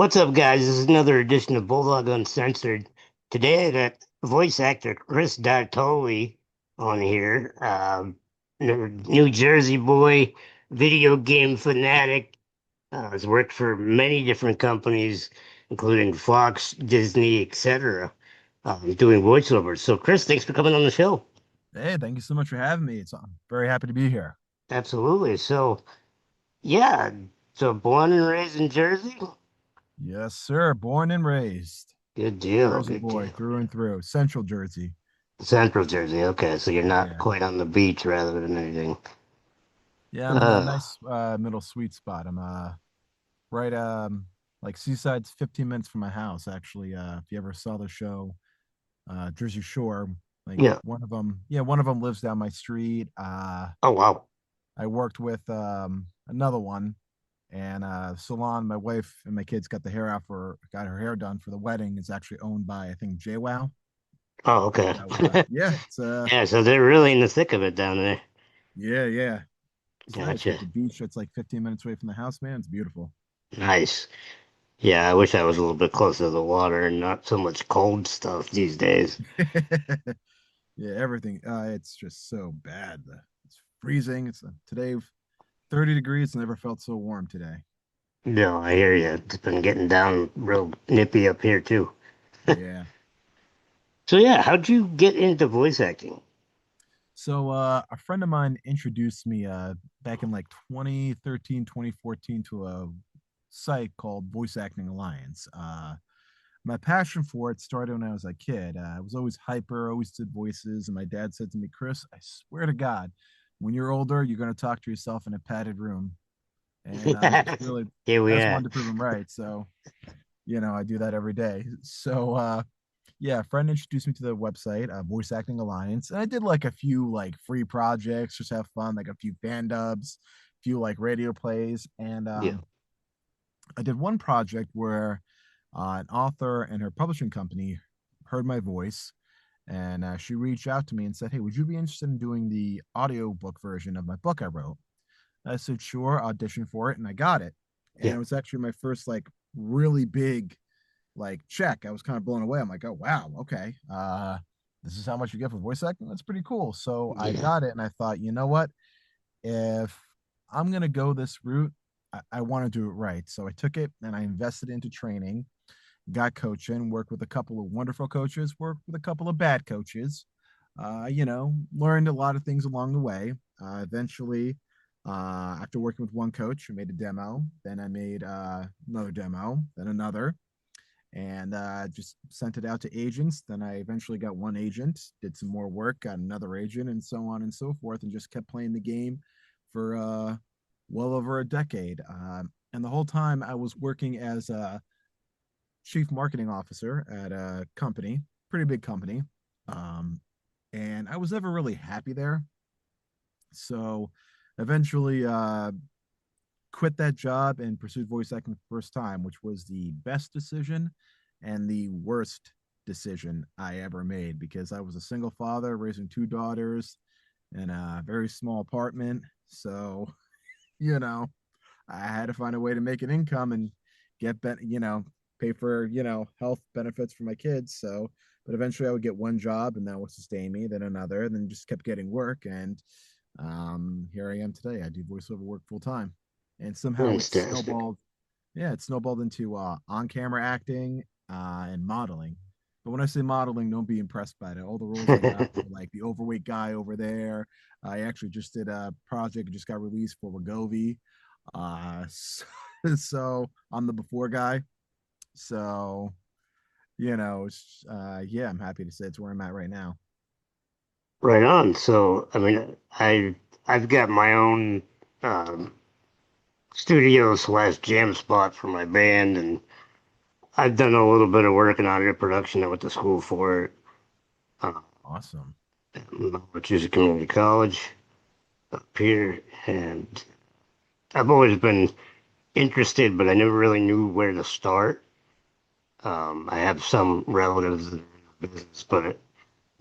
What's up, guys? This is another edition of Bulldog Uncensored. Today I got voice actor Chris Dattoli on here. New Jersey boy, video game fanatic. Has worked for many different companies, including Fox, Disney, etc. Doing voiceovers. So, Chris, thanks for coming on the show. Hey, thank you so much for having me. I'm very happy to be here. Absolutely. So, yeah. So, born and raised in Jersey? Yes, sir. Born and raised. Good deal. Jersey Good boy deal. through and through. Central Jersey. Central Jersey. Okay, so you're not Yeah. quite on the beach rather than anything. Yeah, I'm in a Uh, nice middle sweet spot. I'm right like Seaside's 15 minutes from my house actually. If you ever saw the show Jersey Shore, like yeah. one of them lives down my street. Oh, wow. I worked with another one and salon my wife and my kids got her hair done for the wedding is actually owned by I think JWoww. Oh, okay. So yeah, it's Yeah, so they're really in the thick of it down there. yeah. It's nice with Gotcha. the beach. It's like 15 minutes away from the house, man. It's beautiful. Nice. Yeah, I wish I was a little bit closer to the water and not so much cold stuff these days. Yeah, everything. It's just so bad. It's freezing. It's today 30 degrees. Never felt so warm today. No, I hear you. It's been getting down real nippy up here too. Yeah. So yeah, how'd you get into voice acting? So a friend of mine introduced me back in like 2013, 2014 to a site called Voice Acting Alliance. My passion for it started when I was a kid. I was always hyper, always did voices, and my dad said to me, "Chris, I swear to God, when you're older, you're going to talk to yourself in a padded room." And Here I we just are. wanted to prove him right. So I do that every day. So yeah, a friend introduced me to the website, Voice Acting Alliance, and I did like a few like free projects, just have fun, like a few fan dubs, a few like radio plays, and Yeah. I did one project where an author and her publishing company heard my voice, and she reached out to me and said, "Hey, would you be interested in doing the audiobook version of my book I wrote?" I said, "Sure." Auditioned for it, and I got it. And Yeah. it was actually my first like really big like check. I was kind of blown away. I'm like, oh wow, okay. This is how much you get for voice acting. That's pretty cool. So I Yeah. got it, and I thought, you know what? If I'm gonna go this route, I want to do it right. So I took it and I invested into training, got coaching, worked with a couple of wonderful coaches, worked with a couple of bad coaches. Learned a lot of things along the way. Eventually, after working with one coach, I made a demo. Then I made another demo, then another, and just sent it out to agents. Then I eventually got one agent, did some more work, got another agent, and so on and so forth, and just kept playing the game for well over a decade. And the whole time I was working as a chief marketing officer at a company, pretty big company. Um, and I was never really happy there. So eventually quit that job and pursued voice acting the first time, which was the best decision and the worst decision I ever made because I was a single father raising two daughters in a very small apartment. So, you know, I had to find a way to make an income and pay for, health benefits for my kids. So, but eventually I would get one job and that would sustain me, then another, and then just kept getting work. And here I am today. I do voiceover work full time. And somehow it Fantastic. snowballed. Yeah, it snowballed into on camera acting and modeling. But when I say modeling, don't be impressed by it. All the roles I got were like the overweight guy over there. I actually just did a project, just got released for Wagovi. So I'm the before guy. So, yeah, I'm happy to say it's where I'm at right now. Right on. So, I mean, I've got my own um, studio slash jam spot for my band, and I've done a little bit of work in audio production. I went to school for it, uh, Awesome. which is a community college up here, and I've always been interested, but I never really knew where to start. I have some relatives in the business, but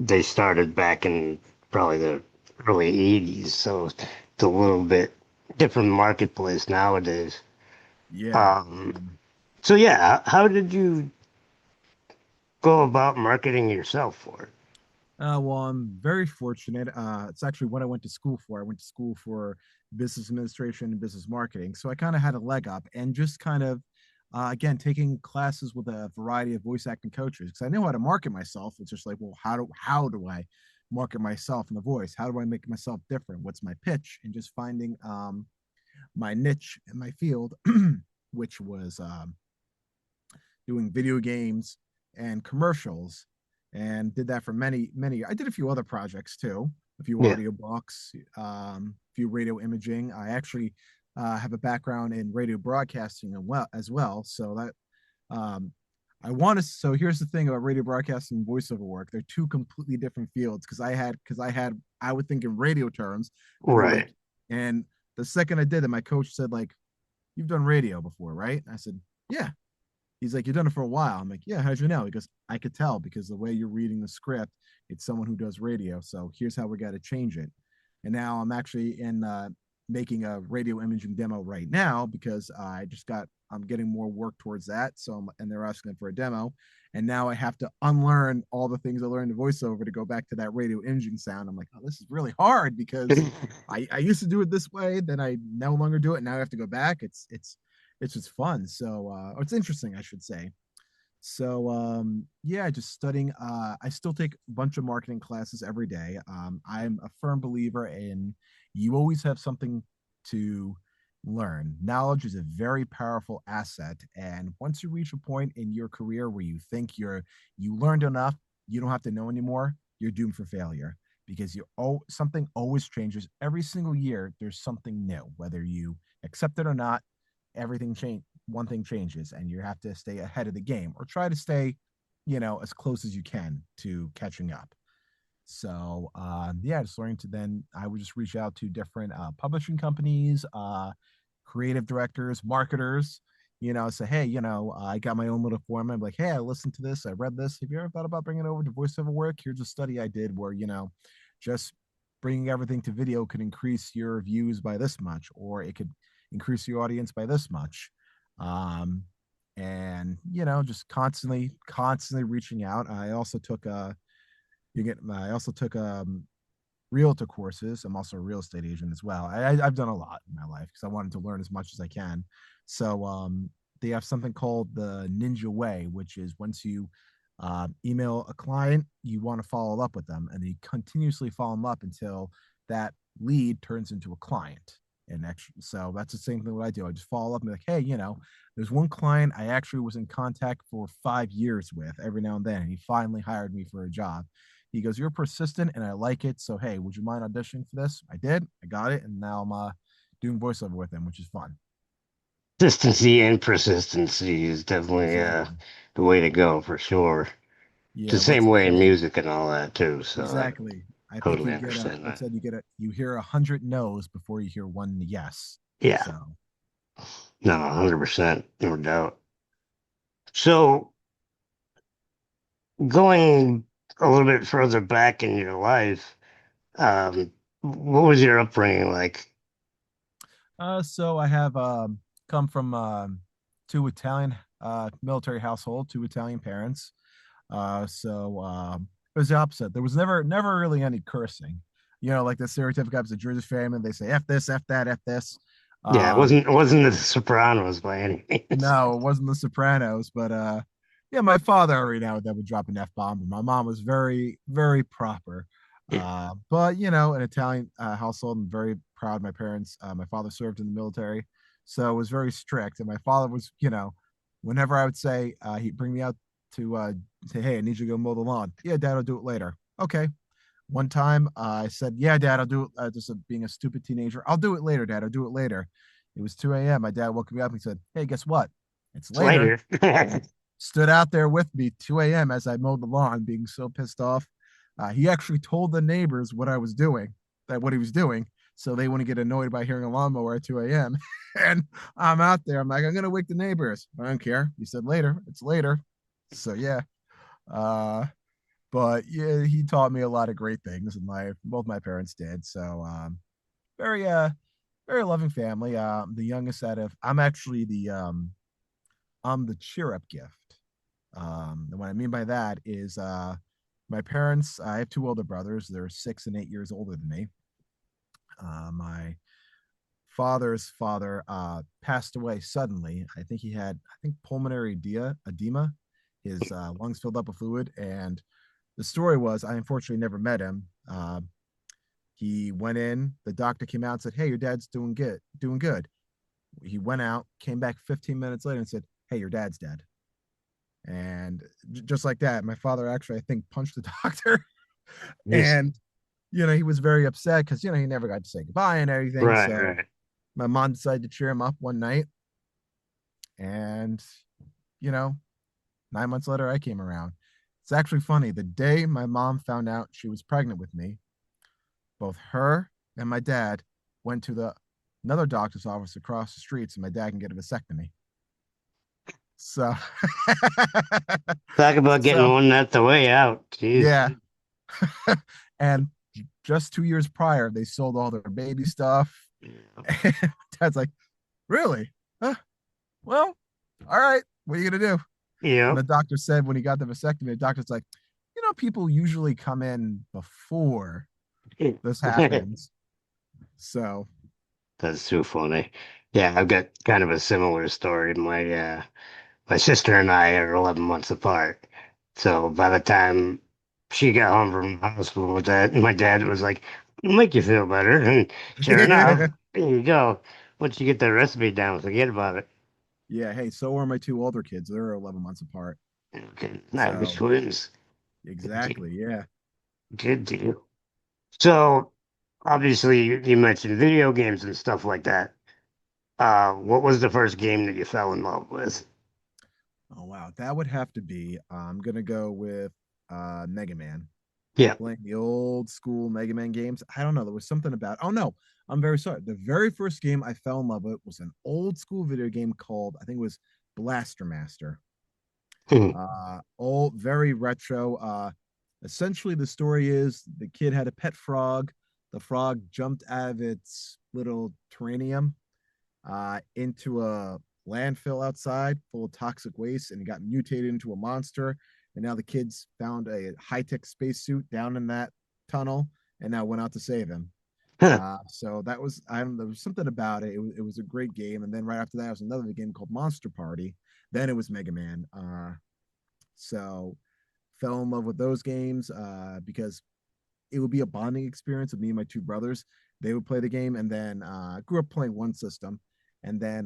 they started back in probably the early 80s, so it's a little bit different marketplace nowadays. Yeah. Um, Um, So yeah, how did you go about marketing yourself for it? Well, I'm very fortunate. It's actually what I went to school for. I went to school for business administration and business marketing. So I kind of had a leg up and just kind of, again, taking classes with a variety of voice acting coaches because I know how to market myself. It's just like, well, how do I market myself in the voice? How do I make myself different? What's my pitch? And just finding my niche in my field, which was doing video games and commercials, and did that for many. I did a few other projects too, a few Yeah, audiobooks, a few radio imaging. I actually have a background in radio broadcasting as well. So that I want to. So here's the thing about radio broadcasting and voiceover work. They're two completely different fields I would think in radio terms, and they're like, right. and the second I did it, my coach said like, "You've done radio before, right?" I said, "Yeah." He's like, "You've done it for a while." I'm like, "Yeah, how'd you know?" He goes, "I could tell because the way you're reading the script, it's someone who does radio. So here's how we got to change it." And now I'm actually in making a radio imaging demo right now because I'm getting more work towards that. And they're asking for a demo. And now I have to unlearn all the things I learned in voiceover to go back to that radio imaging sound. I'm like, oh, this is really hard because I used to do it this way, then I no longer do it. Now I have to go back. It's just fun. So it's interesting, I should say. So yeah, just studying. I still take a bunch of marketing classes every day. I'm a firm believer in you always have something to learn. Knowledge is a very powerful asset, and once you reach a point in your career where you think you learned enough, you don't have to know anymore. You're doomed for failure because something always changes every single year. There's something new, whether you accept it or not. Everything change one thing changes and you have to stay ahead of the game or try to stay, as close as you can to catching up. So yeah, just learning to then I would just reach out to different publishing companies, creative directors, marketers, say, hey, I got my own little format. I'm like, hey, I listened to this, I read this. Have you ever thought about bringing it over to voiceover work? Here's a study I did where, just bringing everything to video could increase your views by this much, or it could increase your audience by this much. Um, and just constantly reaching out. I also took realtor courses. I'm also a real estate agent as well. I've done a lot in my life because I wanted to learn as much as I can. So they have something called the Ninja Way, which is once you email a client, you want to follow up with them, and you continuously follow them up until that lead turns into a client. And actually, so that's the same thing what I do. I just follow up and be like, hey, there's one client I actually was in contact for 5 years with every now and then, and he finally hired me for a job. He goes, "You're persistent and I like it. So, hey, would you mind auditioning for this?" I did. I got it. And now I'm doing voiceover with him, which is fun. Consistency and persistency is definitely Exactly. the way to go for sure. It's the Yeah. same What's the way in saying? music and all that too. So I Exactly. I think totally you get understand what's that. that? You hear 100 no's before you hear one yes. Yeah, So, no, 100%, no doubt. So going a little bit further back in your life, what was your upbringing like? so I have come from two Italian military household, two Italian parents. So it was the opposite. There was never really any cursing. Like the stereotypical of a Jersey family, they say F this, F that, F this. Yeah, it Um, wasn't the Sopranos by any means. no, it wasn't The Sopranos, but yeah, my father every now and then would drop an F bomb, but my mom was very, very proper. Yeah, But an Italian household, I'm very proud of my parents. My father served in the military, so it was very strict. And my father was, whenever I would say he'd bring me out to say, "Hey, I need you to go mow the lawn." "Yeah, Dad, I'll do it later." Okay. One time I said, "Yeah, Dad, I'll do it." Just being a stupid teenager, "I'll do it later, Dad. I'll do it later." It was 2 a.m. My dad woke me up and said, "Hey, guess what? It's it's later." later. Stood out there with me 2 a.m. as I mowed the lawn, being so pissed off. He actually told the neighbors what he was doing, so they wouldn't get annoyed by hearing a lawnmower at 2 a.m. And I'm out there. I'm like, I'm gonna wake the neighbors. I don't care. He said later. It's later. So yeah. Uh, but yeah, he taught me a lot of great things, and my both my parents did. So very very loving family. The youngest out of I'm actually the I'm the cheer up gift. And what I mean by that is my parents, I have two older brothers. They're 6 and 8 years older than me. My father's father passed away suddenly. I think he had, I think, pulmonary edema. His lungs filled up with fluid. And the story was, I unfortunately never met him. He went in, the doctor came out and said, "Hey, your dad's doing good, doing good." He went out, came back 15 minutes later and said, "Hey, your dad's dead." And just like that, my father actually, I think, punched the doctor. Yes. And, he was very upset because, he never got to say goodbye and everything. Right, So right. my mom decided to cheer him up one night. And, you know, 9 months later, I came around. It's actually funny. The day my mom found out she was pregnant with me, both her and my dad went to the another doctor's office across the street so my dad can get a vasectomy. So, Talk about getting so one that's the way out. Jeez. yeah. And just 2 years prior, they sold all their baby stuff. And Dad's like, "Really? Huh? Well, all right. What are you gonna do?" And Yep. the doctor said when he got the vasectomy, the doctor's like, people usually come in before this happens. So, That's too funny. Yeah, I've got kind of a similar story. My sister and I are 11 months apart. So by the time she got home from the hospital with that, my dad was like, "It'll make you feel better." And sure enough, there you go. Once you get the recipe down, forget about it. yeah. Hey, so are my two older kids. They're 11 months apart. Okay, not good So, twins. Good deal. exactly. Yeah. Good deal. So obviously you mentioned video games and stuff like that. What was the first game that you fell in love with? Oh, wow. That would have to be, I'm going to go with Mega Man. Yeah. Playing the old school Mega Man games. I don't know. There was something about, oh, no. I'm very sorry. The very first game I fell in love with was an old school video game called, I think it was Blaster Master. Hmm. Old, very retro. Essentially, the story is the kid had a pet frog. The frog jumped out of its little terrarium into a landfill outside full of toxic waste and got mutated into a monster. And now the kids found a high-tech spacesuit down in that tunnel and now went out to save him. Huh. So that was, I don't know, there was something about it. It was a great game. And then right after that was another game called Monster Party. Then it was Mega Man. So fell in love with those games because it would be a bonding experience with me and my two brothers. They would play the game, and then grew up playing one system. And then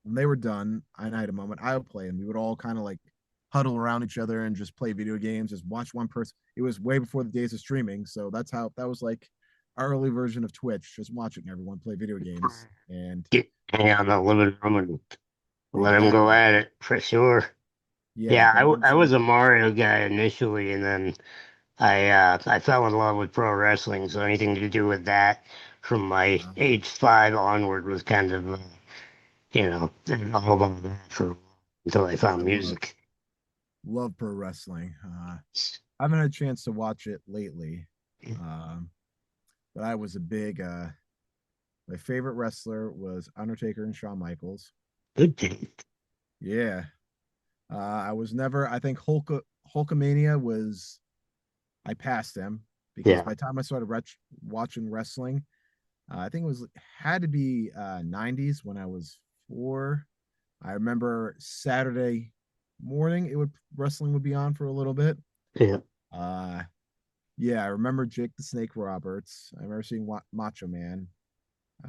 when they were done, and I had a moment, I would play, and we would all kind of like huddle around each other and just play video games, just watch one person. It was way before the days of streaming, so that's how that was like our early version of Twitch, just watching everyone play video games. And Hang out in the living room and let him go exactly, at it for sure. yeah. Yeah, But I was eventually, a Mario guy initially, and then I fell in love with pro wrestling. So anything to do with that from my uh, age 5 onward was kind of all about that for a while until I oh, I found love music. pro wrestling. I haven't had a chance to watch it lately, um, but I was a big. My favorite wrestler was Undertaker and Shawn Michaels. Good day. Yeah, I was never. I think Hulkamania was. I passed him because Yeah, by the time I started watching wrestling, I think it was had to be '90s when I was 4. I remember Saturday morning wrestling would be on for a little bit. yeah, Uh, yeah, I remember Jake the Snake Roberts. I remember seeing Macho Man.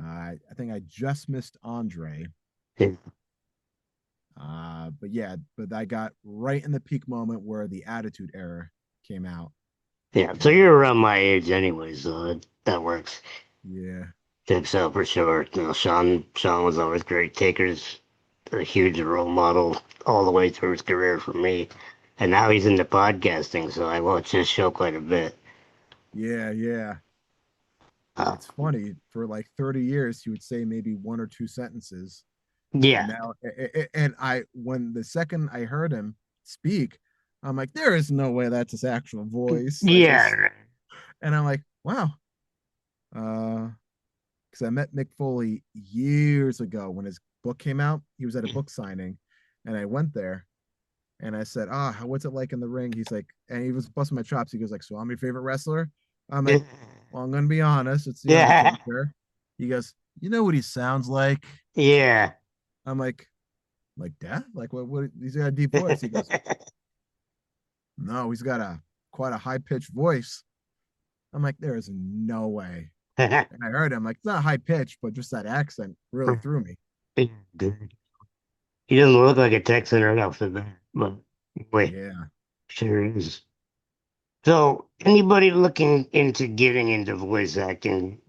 I think I just missed Andre. yeah, But yeah, but I got right in the peak moment where the Attitude Era came out, yeah. So and you're around my age anyways, so that works. yeah, Think so for sure. Sean was always great. Taker's a huge role model all the way through his career for me. And now he's into podcasting, so I watch his show quite a bit. yeah. Uh, It's funny for like 30 years he would say maybe one or two sentences, and yeah, now and I when the second I heard him speak, I'm like, there is no way that's his actual voice. Like yeah, his, right. and I'm like, wow. Because I met Mick Foley years ago when his book came out. He was at a book signing, and I went there and I said, "Ah, what's it like in the ring?" He's like, and he was busting my chops. He goes like, "So I'm your favorite wrestler?" I'm like, "Well, I'm gonna be honest. It's the Yeah. Undertaker." He goes, "You know what he sounds like?" Yeah. I'm like death? Like what? He's got a deep voice. He goes, "No, he's got a quite a high pitched voice." I'm like, "There is no way." And I heard him like, it's not high pitched, but just that accent really threw me. He doesn't look like a Texan right off the bat, but wait, Yeah. sure is. So, anybody looking into getting into voice acting,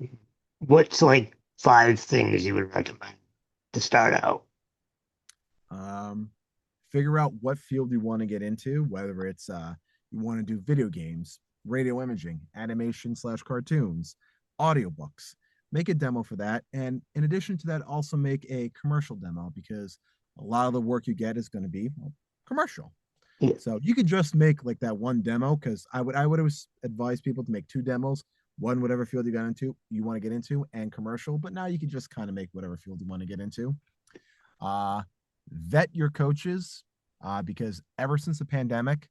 what's like five things you would recommend to start out? Um, Figure out what field you want to get into, whether it's you want to do video games, radio imaging, animation slash cartoons, audiobooks. Make a demo for that. And in addition to that, also make a commercial demo because a lot of the work you get is going to be commercial. Yeah. So you could just make like that one demo because I would always advise people to make two demos, one whatever field you want to get into, and commercial. But now you can just kind of make whatever field you want to get into. Uh, Vet your coaches because ever since the pandemic,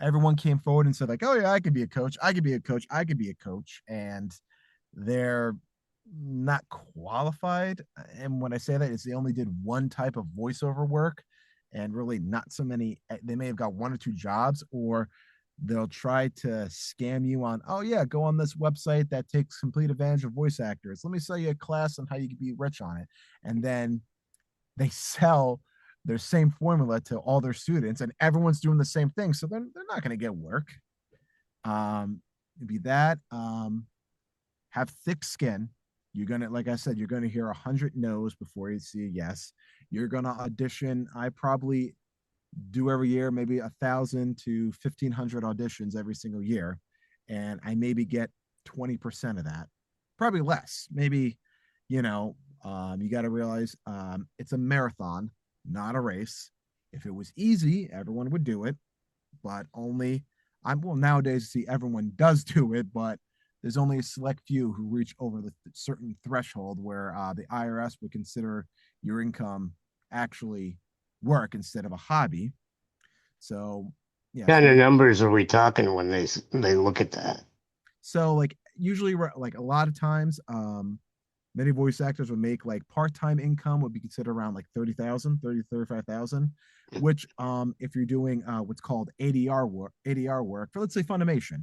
everyone came forward and said like, "Oh yeah, I could be a coach. I could be a coach. I could be a coach," and they're not qualified. And when I say that, it's they only did one type of voiceover work, and really not so many. They may have got one or two jobs, or they'll try to scam you on, "Oh yeah, go on this website that takes complete advantage of voice actors. Let me sell you a class on how you can be rich on it," and then they sell their same formula to all their students and everyone's doing the same thing. So they're not going to get work. It'd be that. Have thick skin. You're going to, like I said, you're going to hear 100 no's before you see a yes. You're going to audition. I probably do every year, maybe 1,000 to 1,500 auditions every single year. And I maybe get 20% of that, probably less. Maybe, you got to realize it's a marathon, not a race. If it was easy, everyone would do it, but only well, nowadays, see, everyone does do it, but there's only a select few who reach over the certain threshold where the IRS would consider your income actually work instead of a hobby. So, yes, Kind of make numbers are we talking when they look at that? so like usually like a lot of times many voice actors would make like part-time income would be considered around like 30,000, 35,000, which if you're doing what's called ADR work for, let's say, Funimation,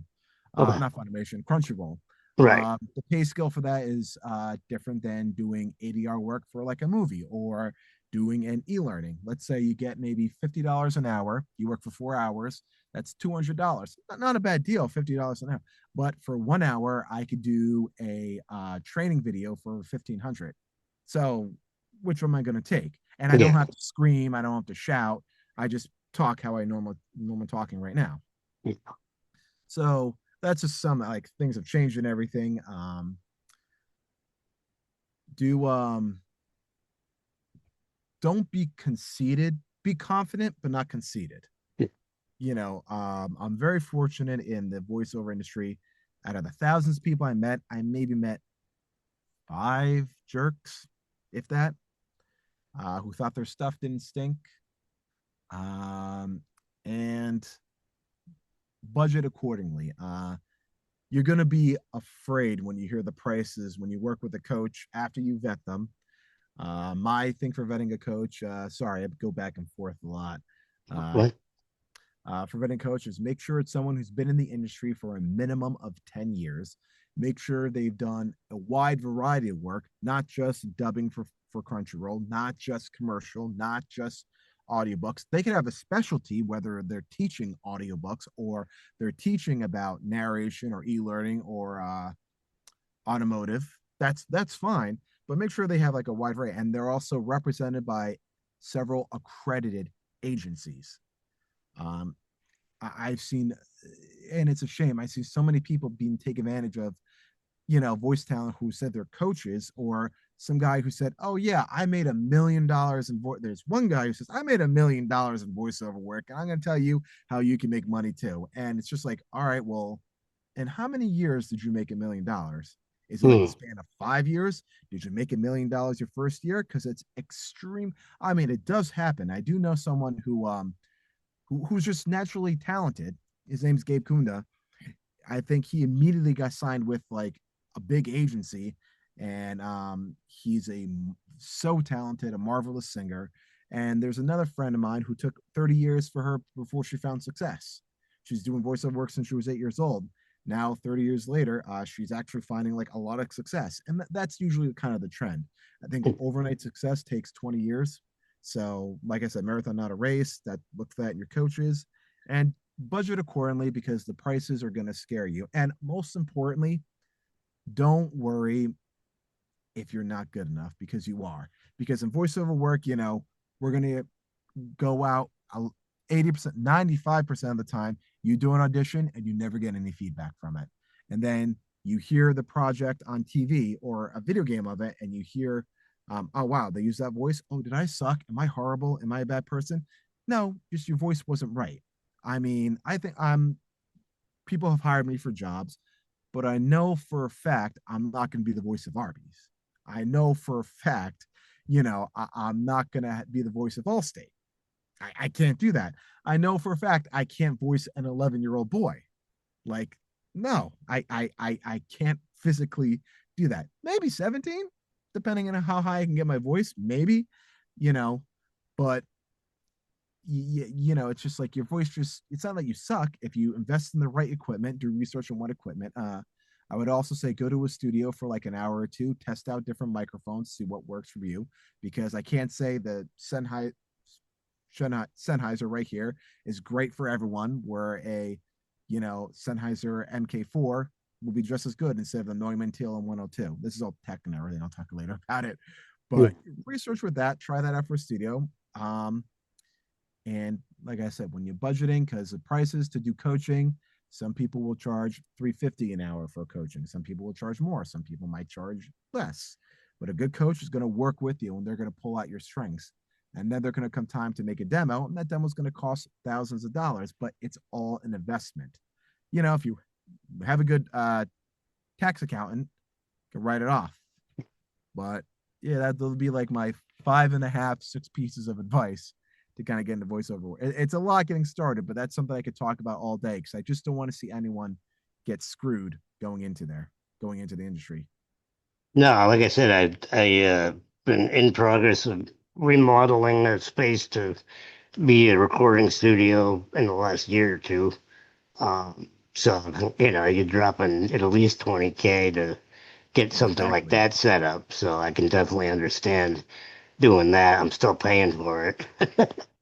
Okay. not Funimation, Crunchyroll. Right. The pay scale for that is different than doing ADR work for like a movie or doing an e-learning. Let's say you get maybe $50 an hour, you work for 4 hours, that's $200. Not a bad deal, $50 an hour. But for 1 hour, I could do a training video for 1,500. So which one am I going to take? And I don't Yeah. have to scream, I don't have to shout. I just talk how I normal talking right now. Yeah. So that's just some like things have changed and everything. Do Don't be conceited. Be confident, but not conceited. I'm very fortunate in the voiceover industry. Out of the thousands of people I met, I maybe met five jerks, if that, who thought their stuff didn't stink. Um, and budget accordingly. You're going to be afraid when you hear the prices when you work with a coach after you vet them. My thing for vetting a coach, sorry, I go back and forth a lot. Uh, What? for vetting coaches, make sure it's someone who's been in the industry for a minimum of 10 years. Make sure they've done a wide variety of work, not just dubbing for Crunchyroll, not just commercial, not just audiobooks. They could have a specialty, whether they're teaching audiobooks or they're teaching about narration or e-learning or automotive. That's fine, but make sure they have like a wide variety, and they're also represented by several accredited agencies. Um, I've seen, and it's a shame. I see so many people being taken advantage of, voice talent who said they're coaches, or some guy who said, "Oh yeah, I made $1 million in voice." There's one guy who says, "I made $1 million in voiceover work, and I'm going to tell you how you can make money too." And it's just like, all right, well, and how many years did you make $1 million? Is it like the Hmm. span of 5 years? Did you make $1 million your first year? Because it's extreme. I mean, it does happen. I do know someone who's just naturally talented. His name's Gabe Kunda. I think he immediately got signed with like a big agency, and he's a so talented, a marvelous singer. And there's another friend of mine who took 30 years for her before she found success. She's doing voiceover work since she was 8 years old. Now, 30 years later, she's actually finding like a lot of success, and that's usually kind of the trend. I think overnight success takes 20 years. So, like I said, marathon not a race. That look for that in your coaches, and budget accordingly because the prices are going to scare you. And most importantly, don't worry if you're not good enough because you are. Because in voiceover work, we're going to go out 80%, 95% of the time, you do an audition and you never get any feedback from it. And then you hear the project on TV or a video game of it and you hear, oh, wow, they use that voice. Oh, did I suck? Am I horrible? Am I a bad person? No, just your voice wasn't right. I mean, I think people have hired me for jobs, but I know for a fact I'm not going to be the voice of Arby's. I know for a fact, I'm not going to be the voice of Allstate. I can't do that. I know for a fact I can't voice an 11-year-old boy. Like, no, I can't physically do that. Maybe 17, depending on how high I can get my voice, maybe, you know, but it's just like your voice it's not that you suck if you invest in the right equipment, do research on what equipment. I would also say go to a studio for like an hour or two, test out different microphones, see what works for you, because I can't say the Sennheiser right here is great for everyone, where a Sennheiser MK4 will be just as good instead of the Neumann TLM 102. This is all tech and everything. I'll talk later about it. Yeah. But research with that, try that out for a studio. And like I said, when you're budgeting, because the prices to do coaching, some people will charge $350 an hour for coaching. Some people will charge more. Some people might charge less. But a good coach is going to work with you and they're going to pull out your strengths. And then they're going to come time to make a demo, and that demo is going to cost thousands of dollars, but it's all an investment. If you have a good tax accountant, you can write it off. But yeah, that'll be like my 5.5, 6 pieces of advice to kind of get into voiceover. It's a lot getting started, but that's something I could talk about all day because I just don't want to see anyone get screwed going into the industry. No, like I said, I been in progress of remodeling a space to be a recording studio in the last year or two. So you're dropping at least 20K to get something like Exactly. that set up. So I can definitely understand doing that. I'm still paying for it.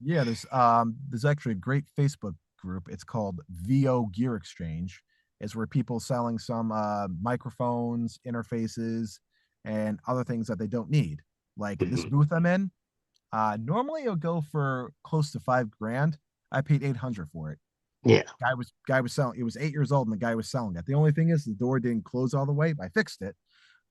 Yeah, there's actually a great Facebook group. It's called VO Gear Exchange. It's where people selling some microphones, interfaces, and other things that they don't need. Like this Mhm. booth I'm in, normally it'll go for close to 5 grand. I paid 800 for it. Yeah, Guy was selling. It was 8 years old, and the guy was selling it. The only thing is the door didn't close all the way. I fixed it,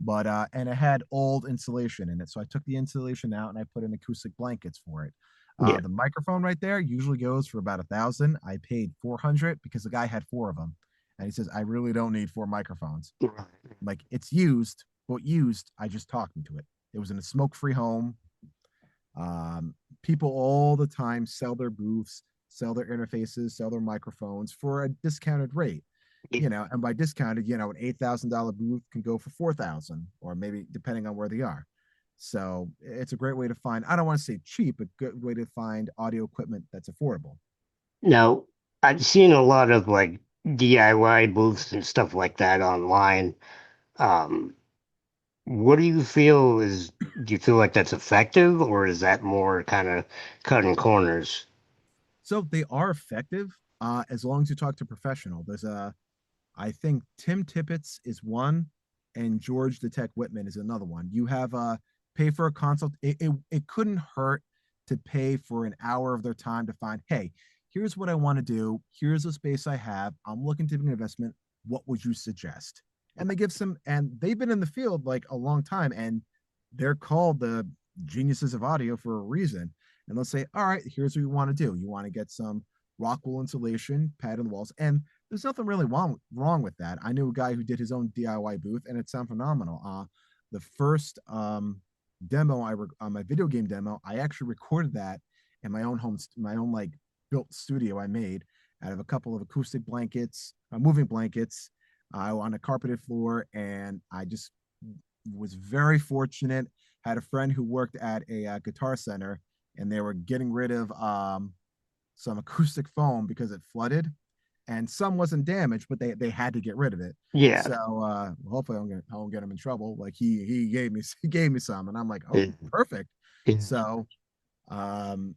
but and it had old insulation in it, so I took the insulation out and I put in acoustic blankets for it. yeah. The microphone right there usually goes for about 1,000. I paid 400 because the guy had four of them, and he says I really don't need four microphones. Right. Like it's used, but used. I just talked into it. It was in a smoke-free home. People all the time sell their booths, sell their interfaces, sell their microphones for a discounted rate. Yeah. And by discounted, an $8,000 booth can go for 4,000, or maybe depending on where they are. So it's a great way to find. I don't want to say cheap, but good way to find audio equipment that's affordable. Now, I've seen a lot of like DIY booths and stuff like that online. Um, what do you feel is, do you feel like that's effective or is that more kind of cutting corners? So they are effective as long as you talk to a professional. I think Tim Tippett's is one, and George the Tech Whitman is another one. You have pay for a consult. It couldn't hurt to pay for an hour of their time to find, hey, here's what I want to do. Here's the space I have. I'm looking to make an investment. What would you suggest? And and they've been in the field like a long time, and they're called the geniuses of audio for a reason. And they'll say, all right, here's what you want to do. You want to get some rock wool insulation, pad in the walls, and there's nothing really wrong with that. I knew a guy who did his own DIY booth, and it sounded phenomenal. The first demo on my video game demo, I actually recorded that in my own home, my own like built studio I made out of a couple of acoustic blankets, moving blankets, on a carpeted floor, and I just was very fortunate. Had a friend who worked at a guitar center, and they were getting rid of some acoustic foam because it flooded, and some wasn't damaged, but they had to get rid of it. Yeah. So hopefully I won't get him in trouble. Like he gave me he gave me some, and I'm like, oh, Yeah. perfect. Yeah. So um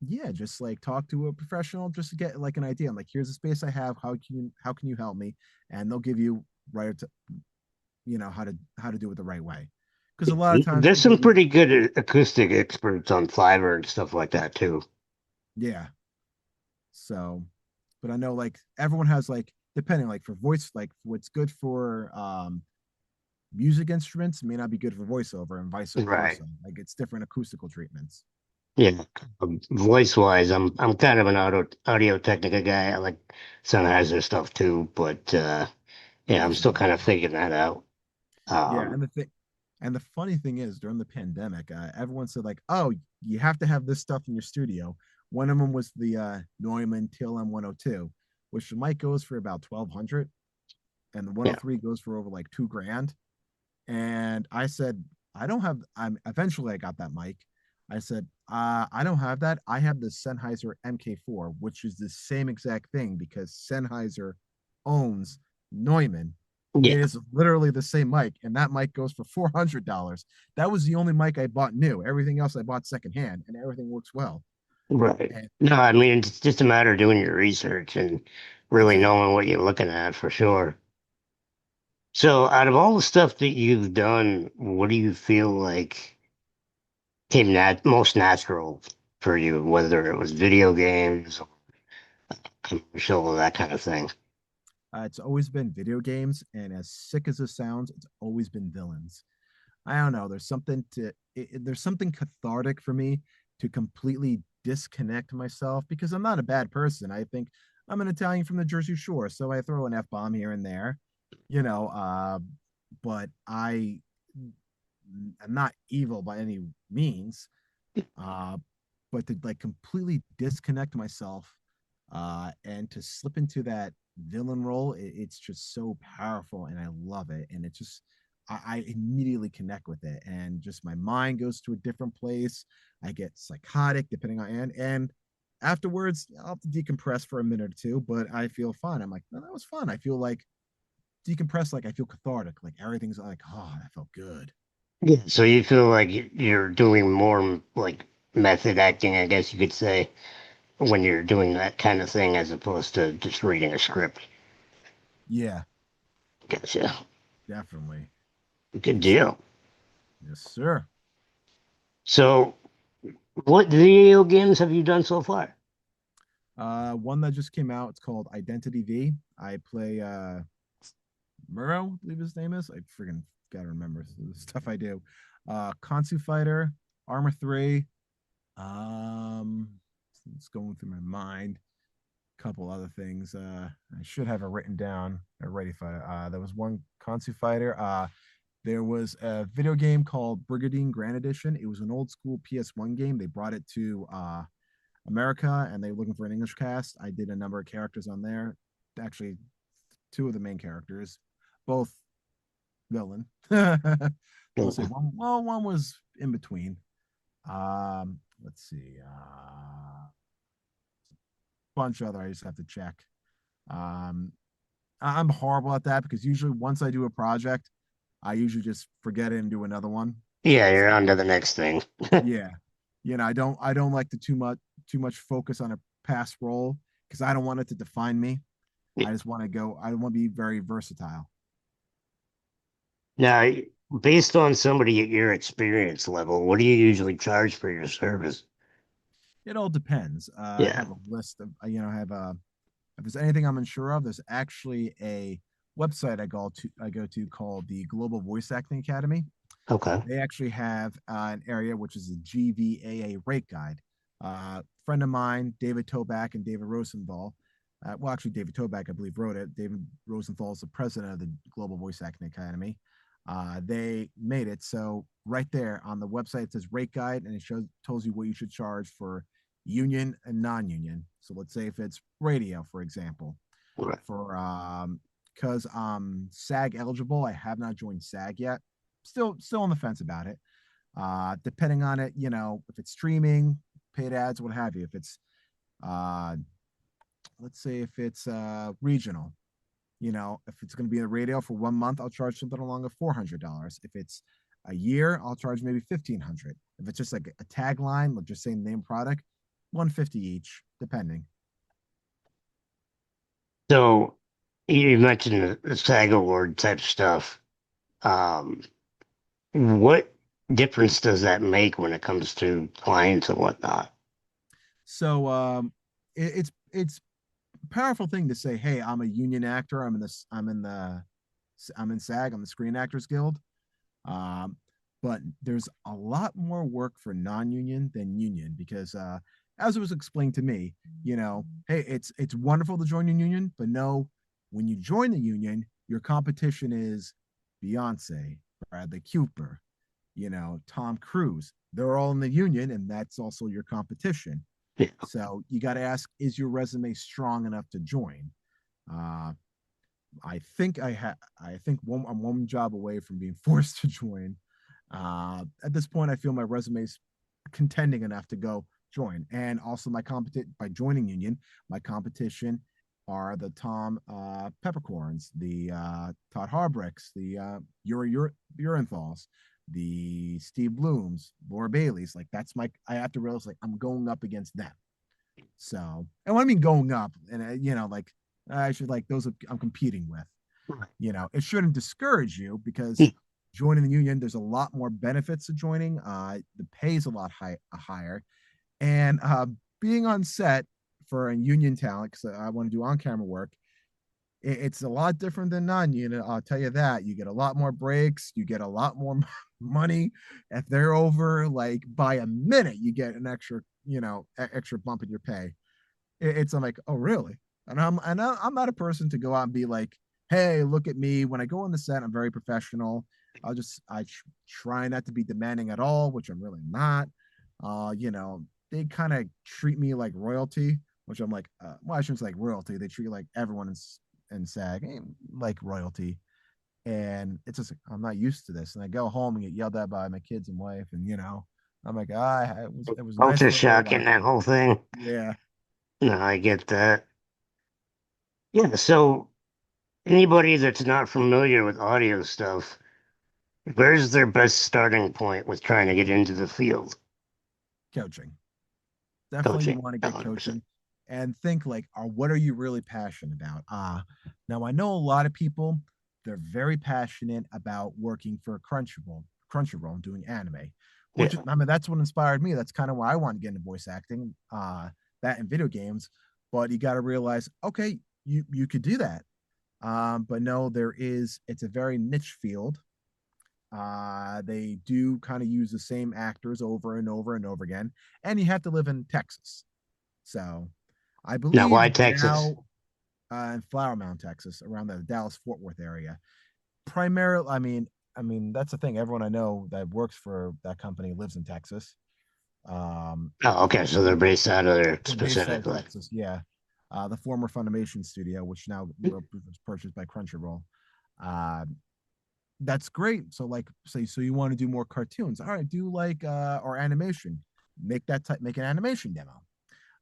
yeah, just like talk to a professional just to get like an idea. I'm like, here's the space I have. How can you help me? And they'll give you right to how to do it the right way. Because a lot of times There's people some do, pretty good acoustic experts on Fiverr and stuff like that too. yeah. So, but I know like everyone has like depending like for voice like what's good for music instruments may not be good for voiceover and vice Right. versa. Like it's different acoustical treatments. Yeah. Voice wise, I'm kind of an Audio Technica guy. I like Sennheiser stuff too, but yeah, I'm still kind of Absolutely. figuring that out. Yeah, Um, and the funny thing is during the pandemic, everyone said like, "Oh, you have to have this stuff in your studio." One of them was the Neumann TLM 102, which the mic goes for about 1,200, and the yeah. 103 goes for over like 2 grand. And I said, I don't have. I'm eventually I got that mic. I said, I don't have that. I have the Sennheiser MK4, which is the same exact thing because Sennheiser owns Neumann. It Yeah. is literally the same mic, and that mic goes for $400. That was the only mic I bought new. Everything else I bought secondhand, and everything works well. Right. And No, I mean it's just a matter of doing your research and really exactly, knowing what you're looking at for sure. So, out of all the stuff that you've done, what do you feel like came most natural for you, whether it was video games or commercial, that kind of thing? it's always been video games, and as sick as it sounds, it's always been villains. I don't know. There's something cathartic for me to completely disconnect myself because I'm not a bad person. I think I'm an Italian from the Jersey Shore, so I throw an F bomb here and there, you know. But I'm not evil by any means. Uh, but to like completely disconnect myself, and to slip into that villain role, it's just so powerful, and I love it. And it just I immediately connect with it, and just my mind goes to a different place. I get psychotic depending on and afterwards I'll have to decompress for a minute or two, but I feel fine. I'm like, no, that was fun. I feel like decompressed, like I feel cathartic, like everything's like, oh, that felt good. Yeah. So you feel like you're doing more like method acting, I guess you could say, when you're doing that kind of thing as opposed to just reading a script. Yeah, Gotcha. definitely. Good Just deal. yes, sir. So, what video games have you done so far? One that just came out. It's called Identity V. I play Muro, I believe his name is. I freaking gotta remember the stuff I do. Konsui Fighter, Armor 3. Um, it's going through my mind. A couple other things. I should have it written down already. There was one Konsui Fighter. There was a video game called Brigandine Grand Edition. It was an old school PS1 game. They brought it to America, and they were looking for an English cast. I did a number of characters on there. Actually, two of the main characters, both villain. We'll say Mhm. one. Well, one was in between. Let's see. Bunch other. I just have to check. Um, I'm horrible at that because usually once I do a project, I usually just forget it and do another one. Yeah, you're on to So the next thing. yeah, I don't like to too much focus on a past role because I don't want it to define me. I just want to go. I want to be very versatile. Now, based on somebody at your experience level, what do you usually charge for your service? It all depends. I Yeah. have a list of I have a if there's anything I'm unsure of, there's actually a website I go to called the Global Voice Acting Academy. Okay. They actually have an area which is a GVAA rate guide. Friend of mine, David Toback and David Rosenthal, Well, actually, David Toback, I believe, wrote it. David Rosenthal is the president of the Global Voice Acting Academy. They made it so right there on the website it says rate guide, and it shows tells you what you should charge for union and non-union. So let's say if it's radio, for example, Right. for because SAG eligible, I have not joined SAG yet. Still on the fence about it. Depending on it, if it's streaming, paid ads, what have you. If it's uh, let's say if it's regional, if it's going to be in the radio for 1 month, I'll charge something along of $400. If it's a year, I'll charge maybe 1,500. If it's just like a tagline, like just saying the name product, 150 each, depending. So you mentioned the SAG award type stuff. Um, what difference does that make when it comes to clients and whatnot? So it's a powerful thing to say, hey, I'm a union actor. I'm in SAG. I'm the Screen Actors Guild. Um, but there's a lot more work for non-union than union because as it was explained to me, hey, it's wonderful to join a union, but no, when you join the union, your competition is Beyonce, Bradley Cooper, Tom Cruise. They're all in the union, and that's also your competition. Yeah. So you got to ask, is your resume strong enough to join? Uh, I think I'm one job away from being forced to join. At this point, I feel my resume is contending enough to go join. And also my competition by joining union, my competition are the Tom Peppercorns, the Todd Harbricks, the Urenthals, the Steve Blooms, Laura Bailey's. Like that's I have to realize like I'm going up against them. So, and when I mean going up, and like I should like those I'm competing with. Right. It shouldn't discourage you because joining the union, there's a lot more benefits to joining. The pay is a lot higher, and being on set for a union talent because I want to do on camera work. It's a lot different than non-union. I'll tell you that. You get a lot more breaks. You get a lot more money. If they're over like by a minute, you get an extra, extra bump in your pay. I'm like, oh really? And I'm not a person to go out and be like, hey, look at me. When I go on the set, I'm very professional. Try not to be demanding at all, which I'm really not. They kind of treat me like royalty, which I'm like, well, I shouldn't say like royalty. They treat like everyone in SAG like royalty. And it's just I'm not used to this. And I go home and get yelled at by my kids and wife, and I'm like, it was nice Culture for a little shock while. and that whole thing. Yeah. No, I get that. Yeah, so anybody that's not familiar with audio stuff, where's their best starting point with trying to get into the field? Coaching. Definitely you Coaching, want to get 100%. coaching and think like, what are you really passionate about? Now I know a lot of people, they're very passionate about working for Crunchyroll and doing anime, Yeah. which I mean that's what inspired me. That's kind of why I want to get into voice acting, that in video games. But you got to realize, okay, you could do that. But no, it's a very niche field. They do kind of use the same actors over and over and over again, and you have to live in Texas. So I Now, believe why Texas? now in Flower Mound, Texas, around the Dallas Fort Worth area. Primarily, I mean that's the thing. Everyone I know that works for that company lives in Texas. Um, Oh, okay, so they're based out of there they're based out of specifically. Texas. Yeah, the former Funimation studio, which now was purchased by Crunchyroll. Uh, that's great. So like say so you want to do more cartoons. All right, do like or animation. Make an animation demo.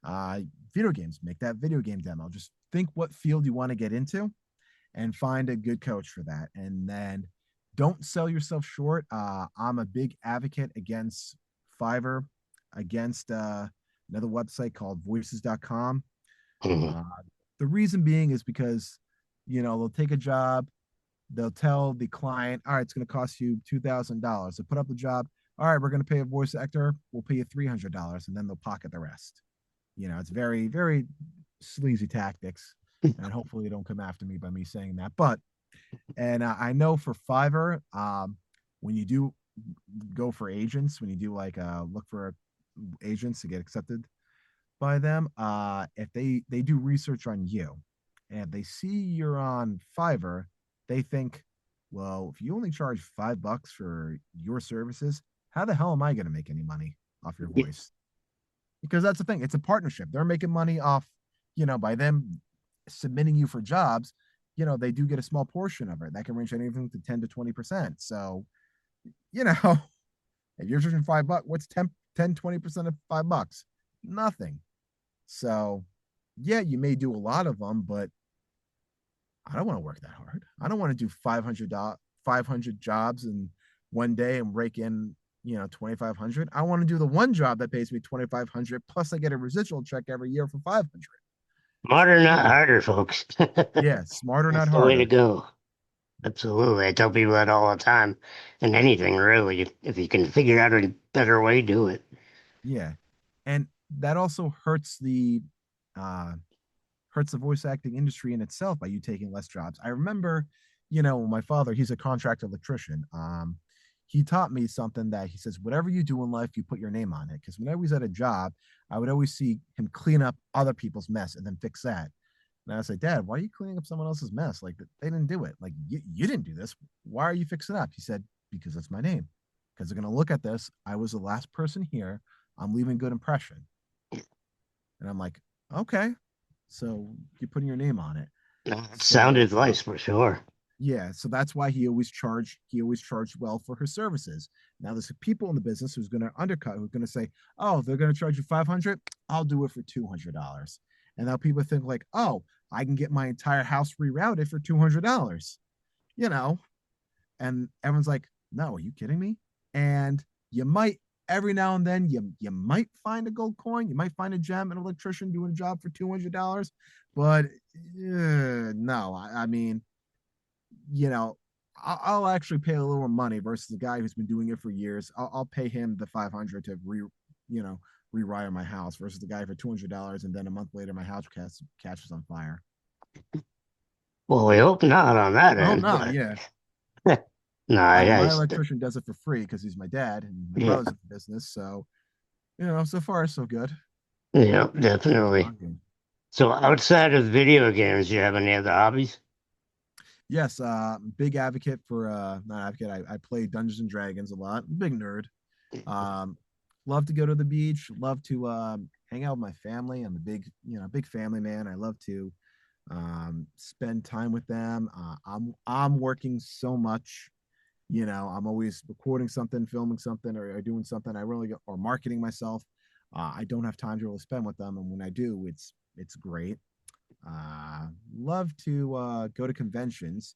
Uh Video games, make that video game demo. Just think what field you want to get into and find a good coach for that. And then don't sell yourself short. I'm a big advocate against Fiverr, against another website called voices.com. Mhm. Uh the reason being is because they'll take a job, they'll tell the client, all right, it's going to cost you $2,000 to put up the job. All right, we're going to pay a voice actor. We'll pay you $300, and then they'll pocket the rest. It's very, very sleazy tactics, and hopefully they don't come after me by me saying that. But and I know for Fiverr, when you do go for agents, when you do like look for agents to get accepted, by them. If they do research on you, and if they see you're on Fiverr, they think, well, if you only charge $5 for your services, how the hell am I going to make any money off your Yeah. voice? Because that's the thing. It's a partnership. They're making money off, by them submitting you for jobs. They do get a small portion of it. That can range anything to 10 to 20%. So, you know, if you're charging $5, what's 20% of $5? Nothing. So, yeah, you may do a lot of them, but I don't want to work that hard. I don't want to do 500 jobs in one day and rake in, 2,500. I want to do the one job that pays me 2,500 plus I get a residual check every year for 500. Smarter, not Yeah. harder, folks. Yeah, smarter, That's not the way to harder. go. Absolutely. I tell people that all the time. And anything really, if you can figure out a better way, do it. Yeah. And that also uh hurts the voice acting industry in itself by you taking less jobs. I remember, my father, he's a contract electrician. He taught me something that he says, whatever you do in life, you put your name on it. Because when I was at a job, I would always see him clean up other people's mess and then fix that. And I was like, Dad, why are you cleaning up someone else's mess? Like they didn't do it. Like you didn't do this. Why are you fixing up? He said, because that's my name. Because they're gonna look at this. I was the last person here. I'm leaving a good impression. And I'm like, okay. So you're putting your name on it. That's sound So advice for sure. yeah, so that's why he always charged well for his services. Now there's people in the business who's going to undercut, who's going to say, "Oh, they're going to charge you 500. I'll do it for $200." And now people think like, "Oh, I can get my entire house rerouted for $200." You know, and everyone's like, "No, are you kidding me?" And you might every now and then you might find a gold coin, you might find a gem, an electrician doing a job for $200, but no, I mean, you know, I'll actually pay a little more money versus the guy who's been doing it for years. I'll pay him the 500 to you know, rewire my house versus the guy for $200, and then a month later my house catches on fire. Well, we hope not on that I hope end, not. but Yeah, no, I mean, I my just, electrician does it for free because he's my dad and my yeah, brother's in the business. So so far so good. yeah, definitely. Okay. So outside of video games, do you have any other hobbies? Yes, big advocate for not advocate. I play Dungeons and Dragons a lot. Big nerd. Um, love to go to the beach. Love to hang out with my family. I'm a big family man. I love to spend time with them. I'm working so much. I'm always recording something, filming something, or doing something. Or marketing myself. I don't have time to really spend with them, and when I do, it's great. Love to go to conventions.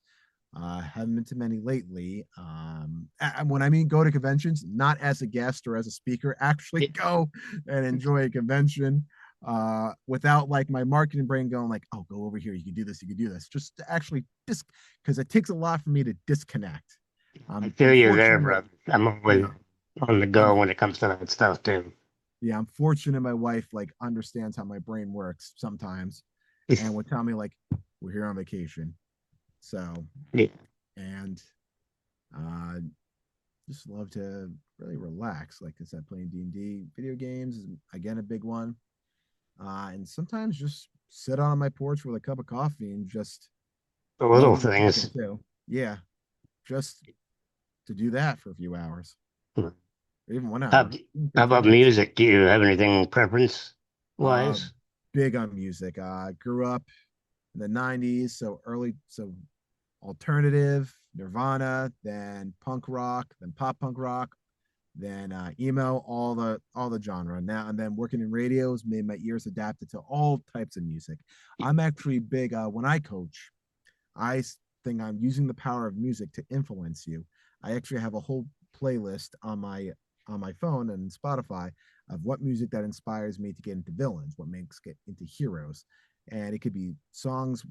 Haven't been to many lately. And when I mean go to conventions, not as a guest or as a speaker, actually Yeah. go and enjoy a convention without like my marketing brain going like, oh, go over here, you can do this, you can do this. Just to actually because it takes a lot for me to disconnect. I I'm feel you there, fortunate. brother. I'm always Yeah, on the I'm go when it comes to that stuff too. yeah, I'm fortunate my wife like understands how my brain works sometimes and would tell me like, we're here on vacation. So Yeah. and uh just love to really relax. Like I said, playing D&D, video games is again a big one. And sometimes just sit on my porch with a cup of coffee and just The love little what I'm cooking things. too. Yeah, just to do that for a few hours, or even one How, hour, even how 15 about minutes. music? Do you have anything preference Uh, wise? big on music. Grew up in the 90s, so alternative, Nirvana, then punk rock, then pop punk rock, then emo, all the genre. Now and then working in radios made my ears adapted to all types of music. I'm actually big when I coach. I think I'm using the power of music to influence you. I actually have a whole playlist on my phone and Spotify of what music that inspires me to get into villains, what makes get into heroes. And it could be songs,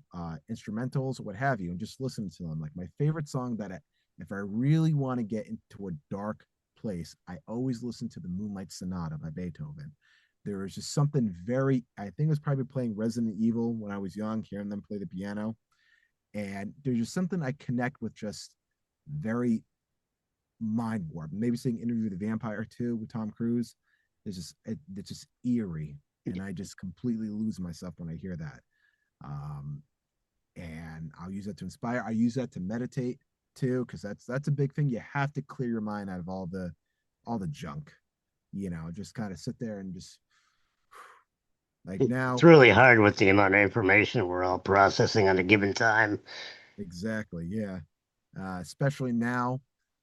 instrumentals, what have you, and just listen to them. Like my favorite song if I really want to get into a dark place, I always listen to the Moonlight Sonata by Beethoven. There is just something I think it was probably playing Resident Evil when I was young, hearing them play the piano. And there's just something I connect with, just very mind warp. Maybe seeing Interview with the Vampire too with Tom Cruise. It's just eerie. and I just completely lose myself when I hear that. Um, and I'll use that to inspire. I use that to meditate too, because that's a big thing. You have to clear your mind out of all the junk. Just kind of sit there and just like It's now. really hard with the amount of information we're all processing on a given time. Exactly, yeah. Especially now,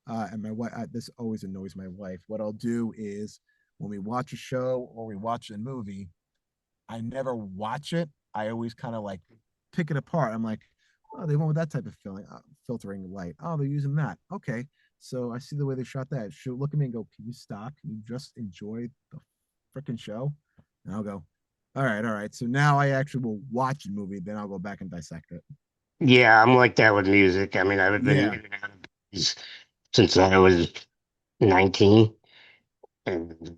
and my wife. This always annoys my wife. What I'll do is when we watch a show or we watch a movie, I never watch it. I always kind of like pick it apart. I'm like, oh, they went with that type of filtering light. Oh, they're using that. Okay. So I see the way they shot that. She'll look at me and go, can you stop? Can you just enjoy the freaking show? And I'll go, all right, all right. So now I actually will watch the movie, then I'll go back and dissect it. Yeah, I'm like that with music. I mean, I've been in Yeah. and out of bands since I was 19, and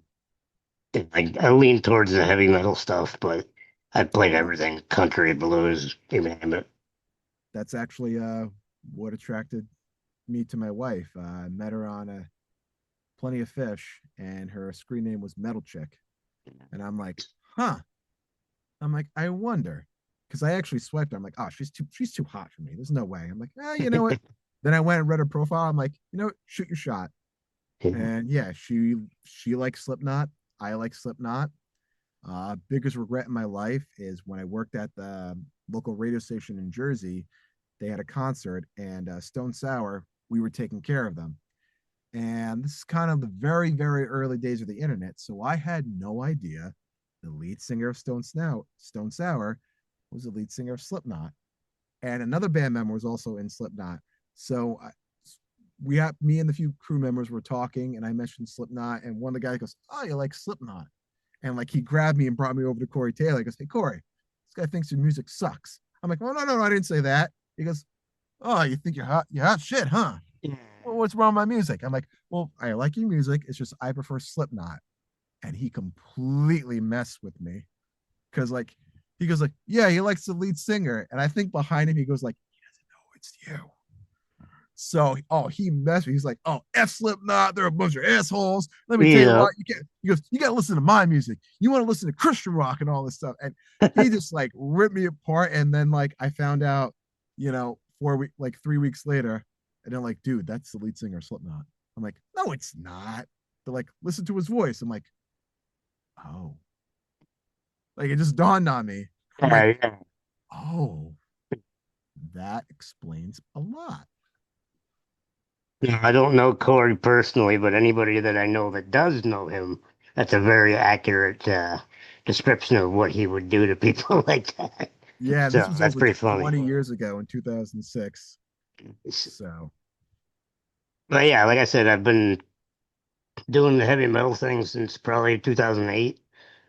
I lean towards the heavy metal stuff, but I've played Oh wow. everything, country, blues, you name it. That's actually what attracted me to my wife. I met her on a Plenty of Fish, and her screen name was Metal Chick. And I'm like, huh. I'm like, I wonder, because I actually swiped her. I'm like, oh, she's too hot for me. There's no way. I'm like, you know what? Then I went and read her profile. I'm like, shoot your shot. And yeah, she likes Slipknot. I like Slipknot. Biggest regret in my life is when I worked at the local radio station in Jersey. They had a concert, and Stone Sour. We were taking care of them, and this is kind of the very, very early days of the internet. So I had no idea the lead singer of Stone Sour, was the lead singer of Slipknot. And another band member was also in Slipknot. So we had me and the few crew members were talking, and I mentioned Slipknot, and one of the guys goes, "Oh, you like Slipknot?" And like he grabbed me and brought me over to Corey Taylor. He goes, "Hey, Corey, this guy thinks your music sucks." I'm like, "Oh no, no, no, I didn't say that." He goes, "Oh, you think you're hot? You're hot shit, huh? Well, what's wrong with my music?" I'm like, "Well, I like your music. It's just I prefer Slipknot." And he completely messed with me because like he goes like, "Yeah, he likes the lead singer," and I think behind him he goes like, "He doesn't know it's you." So, he messed with me. He's like, "Oh, F Slipknot, they're a bunch of assholes. Let me tell you Yeah. what, you can't." He goes, "You got to listen to my music. You want to listen to Christian rock and all this stuff." And he just like ripped me apart. And then like I found out, 3 weeks later, and they're like, "Dude, that's the lead singer of Slipknot." I'm like, "No, it's not." They're like, "Listen to his voice." I'm like, "Oh." Like it just dawned on me. I'm like, Yeah. "Oh, that explains a lot." Yeah, I don't know Corey personally, but anybody that I know that does know him, that's a very accurate description of what he would do to people like that. Yeah, this So was that's over pretty funny. 20 years ago in 2006. So, But yeah, like I said, I've been doing the heavy metal thing since probably 2008,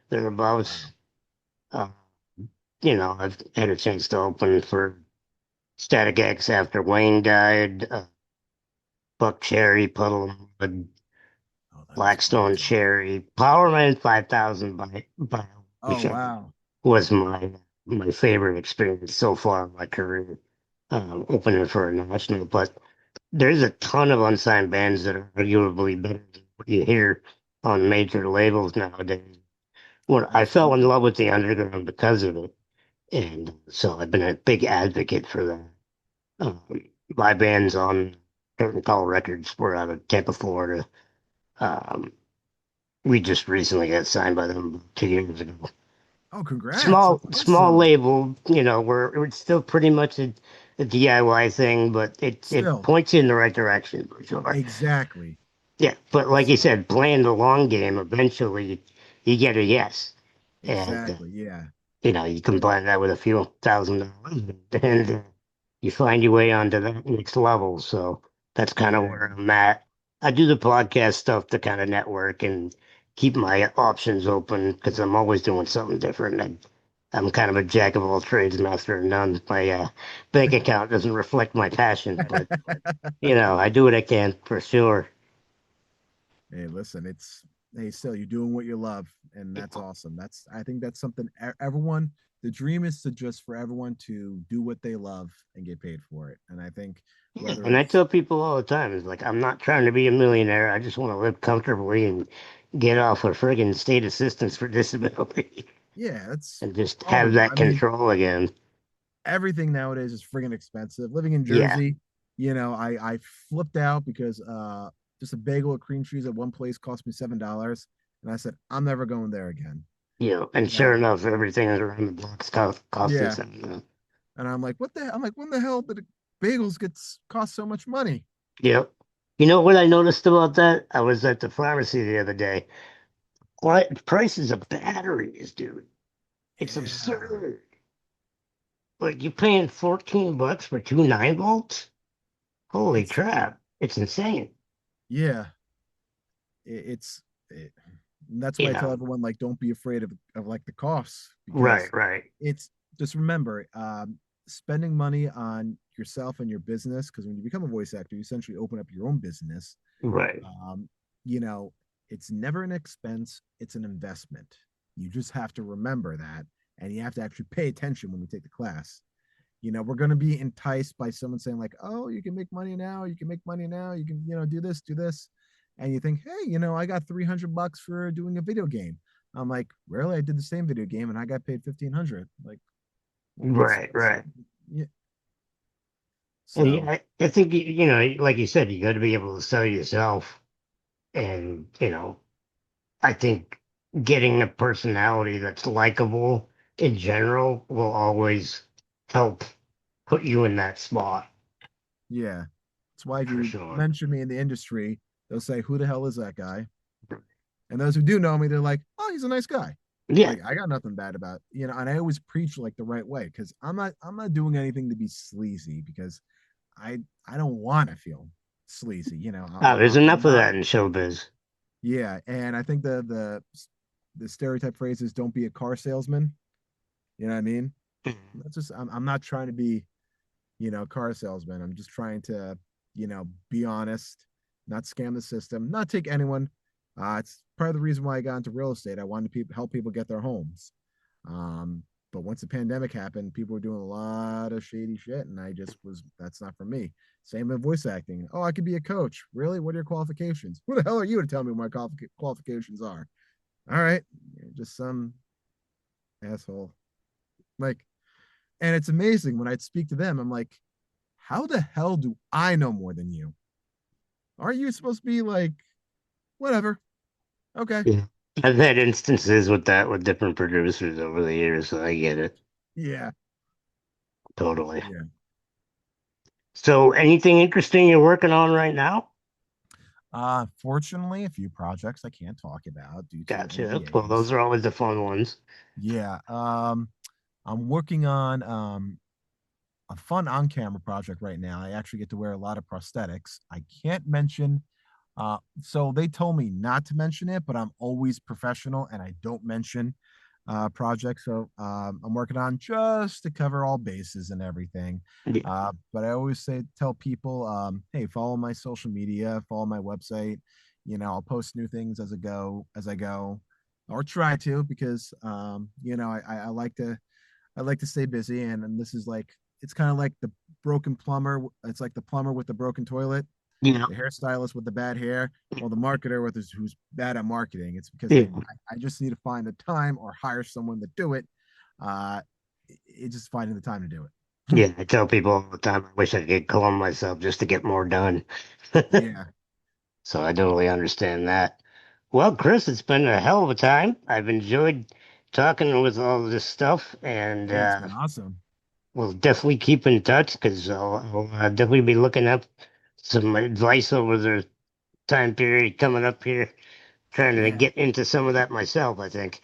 thereabouts. wow. Uh, I've had a chance to open for Static X after Wayne died, Buck Cherry, Puddle of Mud, Oh, that is Blackstone awesome. Cherry, Powerman 5000 by Oh, which wow. was my favorite experience so far in my career, opening for a national. But there's a ton of unsigned bands that are arguably better than what you hear on major labels nowadays. When I fell in Absolutely. love with the underground because of it, and so I've been a big advocate for that. Um, my band's on Curtain Call Records. We're out of Tampa, Florida. Um, we just recently got signed by them 2 years ago. Oh, congrats. Small, That's small awesome. label. We're still pretty much a DIY thing, but it Still, points you in the right direction for sure. exactly. Yeah, but like you It's said, playing the long game, eventually you get a yes, and exactly. Yeah. you combine that with a few $1,000, and you find your way onto that next level. So that's kind of where Exactly. I'm at. I do the podcast stuff to kind of network and keep my options open because I'm always doing something different. I'm kind of a jack of all trades, master of none. My bank account doesn't reflect my passion, but I do what I can for sure. Hey, listen, hey, still you're doing what you love, and that's awesome. I think that's something everyone. The dream is to just for everyone to do what they love and get paid for it. And I think Yeah, whether and I it's tell people all the time, it's like I'm not trying to be a millionaire. I just want to live comfortably and get off of friggin' state assistance for disability. Yeah, that's and just oh have no. that I mean, control again. everything nowadays is friggin' expensive. Living in Yeah, Jersey, I flipped out because just a bagel with cream cheese at one place cost me $7. And I said, I'm never going there again. and You know, sure enough, everything around the block's costing yeah. something. And I'm like, what the hell? I'm like, when the hell did bagels cost so much money? Yep. You know what I noticed about that? I was at the pharmacy the other day. What prices of batteries, dude? It's Yeah. absurd. Like you're paying $14 for two 9 volts? Holy It's crap. It's insane. yeah. It's it, that's You why I tell know. everyone like don't be afraid of like the costs Right, because right, it's just remember spending money on yourself and your business because when you become a voice actor you essentially open up your own business. right. um, you know it's never an expense, it's an investment. You just have to remember that, and you have to actually pay attention when you take the class. We're going to be enticed by someone saying like, oh, you can make money now, you can make money now, you can do this, and you think, hey, I got $300 for doing a video game. I'm like, really? I did the same video game and I got paid 1,500. Like, Right, that's right. yeah. Well, So yeah, I think, like you said, you got to be able to sell yourself. And, I think getting a personality that's likable in general will always help put you in that spot yeah, that's why if for you sure. mention me in the industry, they'll say, who the hell is that guy? And those who do know me, they're like, oh, he's a nice guy. Yeah. Like I got nothing bad about, and I always preach like the right way because I'm not doing anything to be sleazy because I I don't want to feel sleazy. Oh, there's I'm enough of not. that in showbiz. Yeah, and I think the stereotype phrase is don't be a car salesman. You know what I mean? That's just I'm not trying to be a car salesman. I'm just trying to be honest, not scam the system, not take anyone. It's part of the reason why I got into real estate. I wanted to help people get their homes. Um, but once the pandemic happened, people were doing a lot of shady shit, and I just was that's not for me. Same with voice acting. Oh, I could be a coach. Really? What are your qualifications? Who the hell are you to tell me what my qualifications are? All right, you're just some asshole. Like, and it's amazing when I'd speak to them. I'm like, how the hell do I know more than you? Aren't you supposed to be like, whatever? Okay. Yeah. I've had instances with that with different producers over the years, so I get it Yeah. totally. Yeah. So, anything interesting you're working on right now? Fortunately, a few projects I can't talk about due to Gotcha. Well, those NDAs. are always the fun ones. Yeah. I'm working on a fun on-camera project right now. I actually get to wear a lot of prosthetics. I can't mention so they told me not to mention it, but I'm always professional and I don't mention projects. So I'm working on just to cover all bases and everything. Yeah. But I always tell people, hey, follow my social media, follow my website. I'll post new things as I go, or try to because I like to stay busy, and this is like it's kind of like the broken plumber. It's like the plumber with the broken toilet, Yeah. the hairstylist with the bad hair, or the marketer who's bad at marketing. It's because I Yeah. I just need to find the time or hire someone to do it. Uh, it's just finding the time to do it. Yeah, I tell people all the time I wish I could clone myself just to get more done. Yeah. So I totally understand that. Well, Chris, it's been a hell of a time. I've enjoyed talking with all this stuff, and Hey, it's been awesome. we'll definitely keep in touch because I'll definitely be looking up some advice over the time period coming up here, trying to Yeah. get into some of that myself, I think.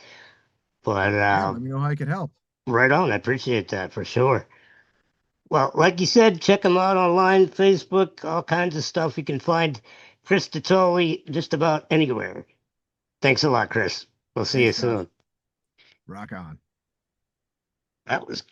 But Yeah. Let me know how I could help. right on, I appreciate that for sure. Well, like you said, check them out online, Facebook, all kinds of stuff. You can find Chris Dattoli just about anywhere. Thanks a lot, Chris. We'll see you Thanks, Josh. soon. Rock on. That was